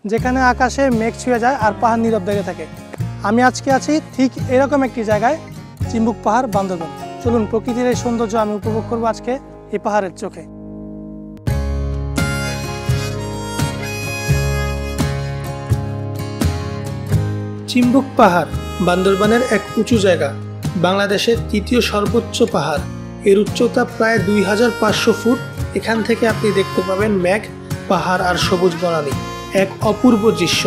যেখানে আকাশে মেঘ ছুঁয়ে যায় আর পাহাড় নীরব দাঁড়িয়ে থাকে। আমি আজকে আছি ঠিক এরকম একটি জায়গায়, চিম্বুক পাহাড়, বান্দরবান। চলুন প্রকৃতির এই সৌন্দর্য আমি উপভোগ করবো আজকে এই পাহাড়ের চোখে। চিম্বুক পাহাড় বান্দরবানের এক উঁচু জায়গা, বাংলাদেশের তৃতীয় সর্বোচ্চ পাহাড়। এর উচ্চতা প্রায় 2500 ফুট। এখান থেকে আপনি দেখতে পাবেন মেঘ, পাহাড় আর সবুজ বনানী, এক অপূর্ব দৃশ্য।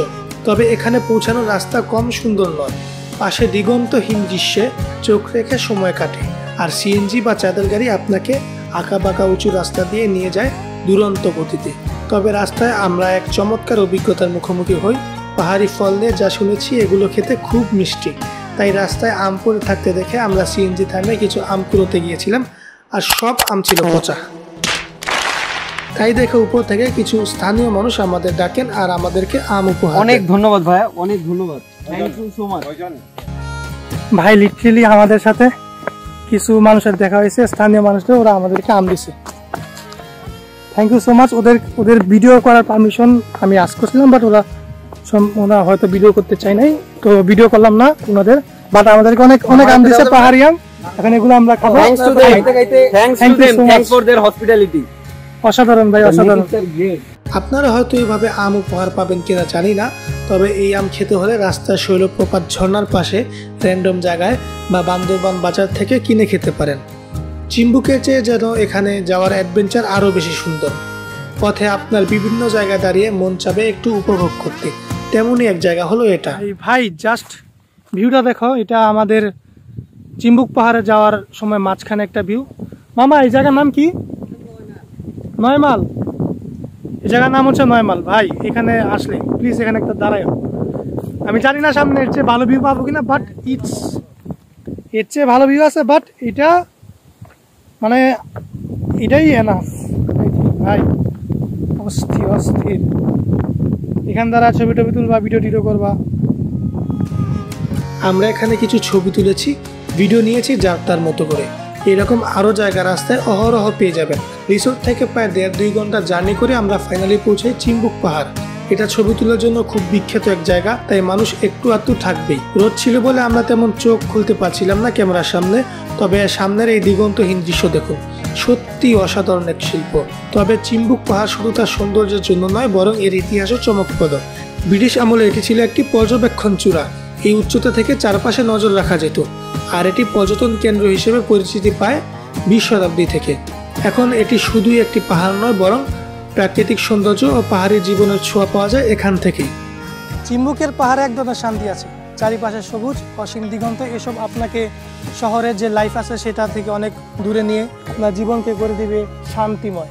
তবে এখানে পৌঁছানোর রাস্তা কম সুন্দর নয়। পাশে দিগন্তহীন দৃশ্যে চোখ রেখে সময় কাটে, আর সিএনজি বা চাঁদের গাড়ি আপনাকে আঁকাবাঁকা উঁচু রাস্তা দিয়ে নিয়ে যায় দুরন্ত গতিতে। তবে রাস্তায় আমরা এক চমৎকার অভিজ্ঞতার মুখোমুখি হই। পাহাড়ি ফল নিয়ে যা শুনেছি এগুলো খেতে খুব মিষ্টি, তাই রাস্তায় আম পড়ে থাকতে দেখে আমরা সিএনজি থামে কিছু আম কুড়োতে গিয়েছিলাম, আর সব আম ছিল পচা। তাই দেখে উপর থেকে কিছু স্থানীয় মানুষ আমাদের ডাকেন আর আমাদেরকে আম উপহার। অনেক ধন্যবাদ ভাইয়া, অনেক ধন্যবাদ, থ্যাংক ইউ সো মাচ ভাই। লিটারালি আমাদের সাথে কিছু মানুষের দেখা হয়েছে, স্থানীয় মানুষদের, ওরা আমাদেরকে আম দিছে। Thank you so much. ওদের ভিডিও করার পারমিশন আমি আস্ক করছিলাম, বাট ওরা হয়তো ভিডিও করতে চাই নাই, তো ভিডিও করলাম না ওনাদের। বাট আমাদেরকে অনেক অনেক আম দিছে, পাহাড়ি আম। এখন এগুলো আমরা খাবো। অসাধারণ ভাই, অসাধারণ। আপনারা হয়তো এইভাবে আম উপহার পাবেন কিনা জানি না, তবে এই আম খেতে হলে রাস্তার শৈলপ্রপাত ঝর্ণার পাশে র্যান্ডম জায়গায় বা বান্দরবান বাজার থেকে কিনে খেতে পারেন। চিম্বুকের চেয়ে যেন এখানে যাওয়ার অ্যাডভেঞ্চার আরও বেশি সুন্দর। পথে আপনার বিভিন্ন জায়গায় দাঁড়িয়ে মন চাবে একটু উপভোগ করতে, তেমনই এক জায়গা হলো এটা। ভাই জাস্ট ভিউটা দেখো, এটা আমাদের চিম্বুক পাহাড়ে যাওয়ার সময় মাঝখানে একটা ভিউ। মামা এই জায়গার নাম কি? নয়মাল। এই জায়গার নাম হচ্ছে নয়মাল। ভাই এখানে আসলে প্লিজ এখানে একটা দাঁড়ায়। আমি জানি না সামনে এর চেয়ে ভালো ভিউ পাবো কিনা, বাট এর চেয়ে ভালো ভিউ আছে, বাট এটা মানে এটাই এনাফ ভাই। অস্থির অস্থির। এখান দ্বারা ছবি টবি তুলবা, ভিডিও টিডিও করবা। আমরা এখানে কিছু ছবি তুলেছি, ভিডিও নিয়েছি যার তার মতো করে। এরকম আরও জায়গা রাস্তায় অহরহ পেয়ে যাবেন। রিসোর্ট থেকে প্রায় 1.5-2 ঘন্টা জার্নি করে আমরা ফাইনালি পৌঁছাই চিম্বুক পাহাড়। এটা ছবি তোলার জন্য খুব বিখ্যাত এক জায়গা, তাই মানুষ একটু আধটু থাকবেই। রোদ ছিল বলে আমরা তেমন চোখ খুলতে পারছিলাম না ক্যামেরার সামনে, তবে সামনের এই দিগন্তহীন দৃশ্য দেখুন, সত্যি অসাধারণ এক শিল্প। তবে চিম্বুক পাহাড় শুধু তার সৌন্দর্যের জন্য নয়, বরং এর ইতিহাসও চমকপ্রদ। ব্রিটিশ আমলে এটি ছিল একটি পর্যবেক্ষণ চূড়া। এই উচ্চতা থেকে চারপাশে নজর রাখা যেত, আর এটি পর্যটন কেন্দ্র হিসেবে পরিচিতি পায় 20 শতাব্দী থেকে। এখন এটি শুধুই একটি পাহাড় নয়, বরং প্রাকৃতিক সৌন্দর্য ও পাহাড়ি জীবনের ছোঁয়া পাওয়া যায় এখান থেকেই। চিম্বুকের পাহাড়ে এক ধরনের শান্তি আছে, চারিপাশে সবুজ, অসীম দিগন্ত। এসব আপনাকে শহরের যে লাইফ আছে সেটা থেকে অনেক দূরে নিয়ে আপনার জীবনকে করে দিবে শান্তিময়।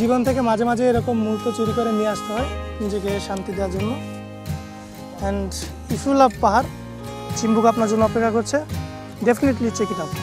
জীবন থেকে মাঝে মাঝে এরকম মুহূর্ত চুরি করে নিয়ে আসতে হয় নিজেকে শান্তি দেওয়ার জন্য। অ্যান্ড ইফ ইউ লাভ পাহাড়, চিম্বুক আপনার জন্য অপেক্ষা করছে। Definitely check it out.